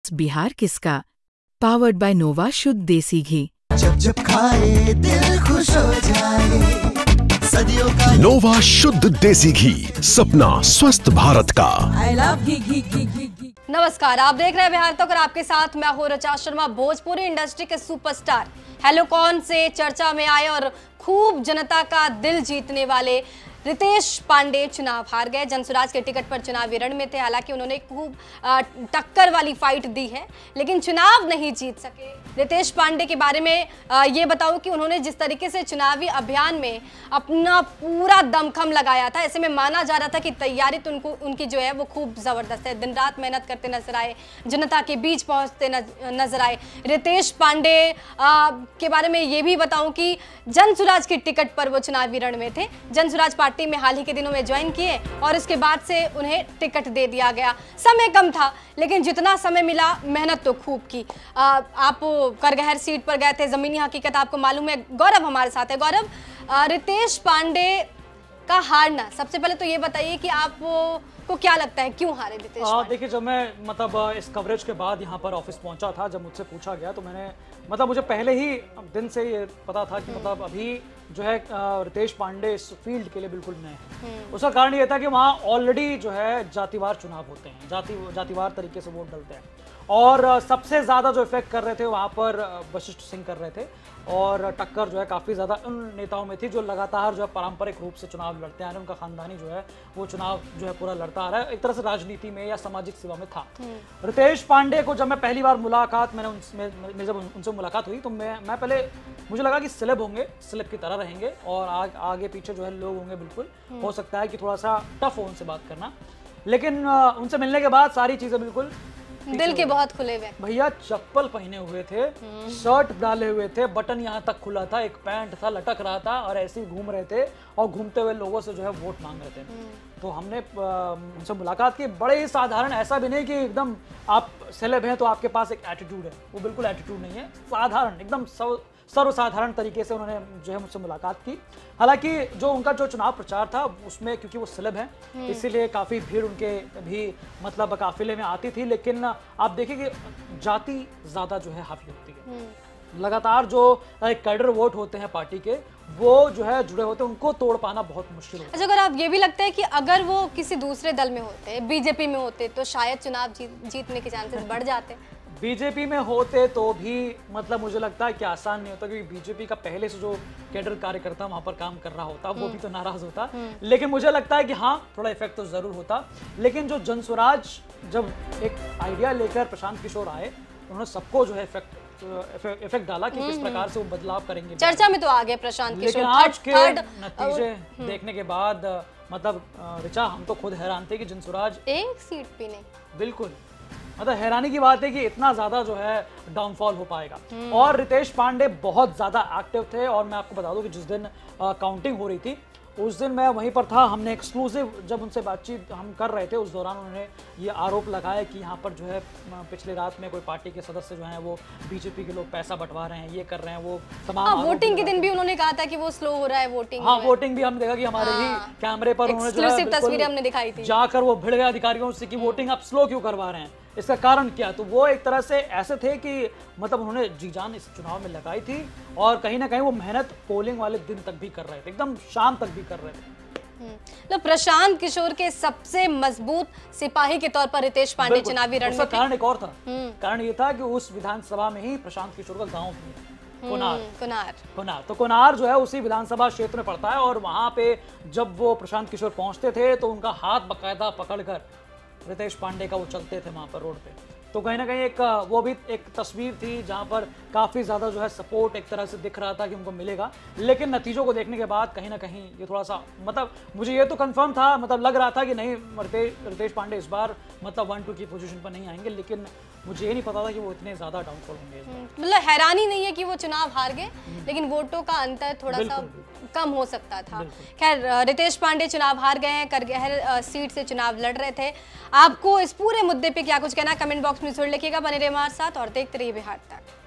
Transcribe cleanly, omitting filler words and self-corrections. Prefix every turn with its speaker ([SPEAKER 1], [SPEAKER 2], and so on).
[SPEAKER 1] बिहार किसका powered by नोवा शुद्ध देसी घी।
[SPEAKER 2] जब जब खाए दिल खुश हो जाए, सदियों का
[SPEAKER 3] नोवा शुद्ध देसी घी, सपना स्वस्थ भारत का।
[SPEAKER 2] आई लव घी।
[SPEAKER 4] नमस्कार, आप देख रहे हैं बिहार तक और आपके साथ मैं हूं ऋचा शर्मा। भोजपुरी इंडस्ट्री के सुपरस्टार हेलो कौन से चर्चा में आए और खूब जनता का दिल जीतने वाले रितेश पांडे चुनाव हार गए। जनसुराज के टिकट पर चुनावी रण में थे। हालांकि उन्होंने खूब टक्कर वाली फाइट दी है, लेकिन चुनाव नहीं जीत सके। रितेश पांडे के बारे में ये बताऊं कि उन्होंने जिस तरीके से चुनावी अभियान में अपना पूरा दमखम लगाया था, ऐसे में माना जा रहा था कि तैयारी तो उनकी जो है वो खूब जबरदस्त है। दिन रात मेहनत करते नजर आए, जनता के बीच पहुंचते नजर आए। रितेश पांडे के बारे में ये भी बताऊं कि जनसुराज के टिकट पर वो चुनावी रण में थे। जनसुराज पार्टी में हाल ही के दिनों में ज्वाइन किए और उसके बाद से उन्हें टिकट दे दिया गया। समय कम था, लेकिन जितना समय मिला मेहनत तो खूब की। आप करगहर सीट पर गए थे, जमीनी हकीकत आपको मालूम है। गौरव हमारे साथ है। गौरव, रितेश पांडे का हारना, सबसे पहले तो ये बताइए कि आपको क्या लगता है क्यों हारे रितेश पांडे?
[SPEAKER 5] देखिए, जब मैं इस कवरेज के बाद यहाँ पर ऑफिस पहुंचा था, जब मुझसे पूछा गया तो मैंने मुझे पहले ही दिन से ये पता था कि अभी जो है रितेश पांडे इस फील्ड के लिए बिल्कुल नए हैं। उसका कारण ये था कि वहाँ ऑलरेडी जो है जातिवार चुनाव होते हैं, जातिवार तरीके से वोट डलते हैं और सबसे ज़्यादा जो इफेक्ट कर रहे थे वहाँ पर वशिष्ठ सिंह कर रहे थे और टक्कर जो है काफ़ी ज़्यादा उन नेताओं में थी जो लगातार जो है पारंपरिक रूप से चुनाव लड़ते आ रहे हैं। उनका खानदानी जो है वो चुनाव जो है पूरा लड़ता आ रहा है, एक तरह से राजनीति में या सामाजिक सेवा में था। रितेश पांडे को जब मैं पहली बार जब उनसे मुलाकात हुई तो मैं पहले मुझे लगा कि सेलेब होंगे, सेलेब की तरह रहेंगे और आगे पीछे जो है लोग होंगे। बिल्कुल हो सकता है कि थोड़ा सा टफ हो उनसे बात करना, लेकिन उनसे मिलने के बाद सारी चीज़ें बिल्कुल
[SPEAKER 4] दिल के बहुत खुले हुए।
[SPEAKER 5] भैया चप्पल पहने हुए थे, शर्ट डाले हुए थे, बटन यहाँ तक खुला था, एक पैंट था लटक रहा था और ऐसे ही घूम रहे थे और घूमते हुए लोगों से जो है वोट मांग रहे थे। तो हमने उनसे मुलाकात की। बड़े ही साधारण, ऐसा भी नहीं कि एकदम आप सेलेब हैं तो आपके पास एक एटीट्यूड है, वो बिल्कुल एटीट्यूड नहीं है। साधारण, एकदम सर्वसाधारण तरीके से उन्होंने जो है मुझसे मुलाकात की। हालांकि जो उनका जो चुनाव प्रचार था उसमें, क्योंकि वो सेलेब हैं इसीलिए काफ़ी भीड़ उनके भी काफिले में आती थी, लेकिन आप देखिए कि जाति ज़्यादा जो है हावी होती है। लगातार जो कैडर वोट होते हैं पार्टी के, वो जो है जुड़े होते हैं, उनको तोड़ पाना बहुत मुश्किल होता है।
[SPEAKER 4] अच्छा, अगर आप ये भी लगता है कि अगर वो किसी दूसरे दल में होते, बीजेपी में होते, तो शायद चुनाव जीतने के चांसेस बढ़ जाते?
[SPEAKER 5] बीजेपी में होते तो भी मुझे लगता है कि आसान नहीं होता, क्योंकि बीजेपी का पहले से जो कैडर कार्यकर्ता वहां पर काम कर रहा होता वो भी तो नाराज होता। लेकिन मुझे लगता है कि हाँ, थोड़ा इफेक्ट तो जरूर होता। लेकिन जो जनसुराज जब एक आइडिया लेकर प्रशांत किशोर आए, उन्होंने सबको जो है इफेक्ट डाला कि किस प्रकार से वो बदलाव करेंगे।
[SPEAKER 4] चर्चा में तो आ गए प्रशांत किशोर।
[SPEAKER 5] लेकिन आज के नतीजे देखने के बाद ऋचा, हम तो खुद हैरान थे कि जनसुराज
[SPEAKER 4] एक सीट भी नहीं।
[SPEAKER 5] बिल्कुल, हैरानी की बात है कि इतना ज्यादा जो है डाउनफॉल हो पाएगा। और रितेश पांडे बहुत ज्यादा एक्टिव थे और मैं आपको बता दूं कि जिस दिन काउंटिंग हो रही थी उस दिन मैं वहीं पर था। हमने एक्सक्लूसिव जब उनसे बातचीत हम कर रहे थे, उस दौरान उन्होंने ये आरोप लगाया कि यहाँ पर जो है पिछली रात में कोई पार्टी के सदस्य जो हैं वो बीजेपी के लोग पैसा बंटवा रहे हैं, ये कर रहे हैं, वो तमाम
[SPEAKER 4] वोटिंग के दिन भी उन्होंने कहा था कि वो स्लो हो रहा है वोटिंग।
[SPEAKER 5] हाँ, वोटिंग भी हमने देखा कि हमारे ही कैमरे पर उन्होंने जो है
[SPEAKER 4] तस्वीरें हमने दिखाई थी,
[SPEAKER 5] जाकर वो भिड़ गए अधिकारियों से कि वोटिंग आप स्लो क्यों करवा रहे हैं, इसका कारण क्या। तो वो एक तरह से ऐसे थे कि उन्होंने जी जान इस चुनाव में लगाई थी और कहीं ना कहीं वो मेहनत पोलिंग वाले दिन तक भी कर रहे थे, एकदम शाम तक भी कर रहे थे।
[SPEAKER 4] तो प्रशांत किशोर के सबसे मजबूत सिपाही के तौर पर रितेश पांडे चुनावी रण में थे।
[SPEAKER 5] कारण एक और था, कारण ये था कि उस विधानसभा में ही प्रशांत किशोर का गांव भी है, कुनार। तो कुनार जो है उसी विधानसभा क्षेत्र में पड़ता है और वहां पे जब वो प्रशांत किशोर पहुंचते थे तो उनका हाथ बकायदा पकड़कर रितेश पांडे का वो चलते थे वहां पर रोड पे। तो कहीं ना कहीं वो भी एक तस्वीर थी जहां पर काफी ज्यादा जो है सपोर्ट एक तरह से दिख रहा था कि उनको मिलेगा। लेकिन नतीजों को देखने के बाद कहीं ना कहीं ये थोड़ा सा मुझे ये तो कंफर्म था, लग रहा था कि नहीं, रितेश पांडे इस बार 1-2 की पोजीशन पर नहीं आएंगे, लेकिन मुझे ये नहीं पता था कि वो इतने ज्यादा डाउनफॉल होंगे।
[SPEAKER 4] हैरानी नहीं है कि वो चुनाव हार गए, लेकिन वोटों का अंतर थोड़ा सा कम हो सकता था। खैर, रितेश पांडे चुनाव हार गए हैं, करगहर सीट से चुनाव लड़ रहे थे। आपको इस पूरे मुद्दे पे क्या कुछ कहना, कमेंट बॉक्स में जरूर लिखिएगा। बने रहिए हमारे साथ और देखते रहिए बिहार तक।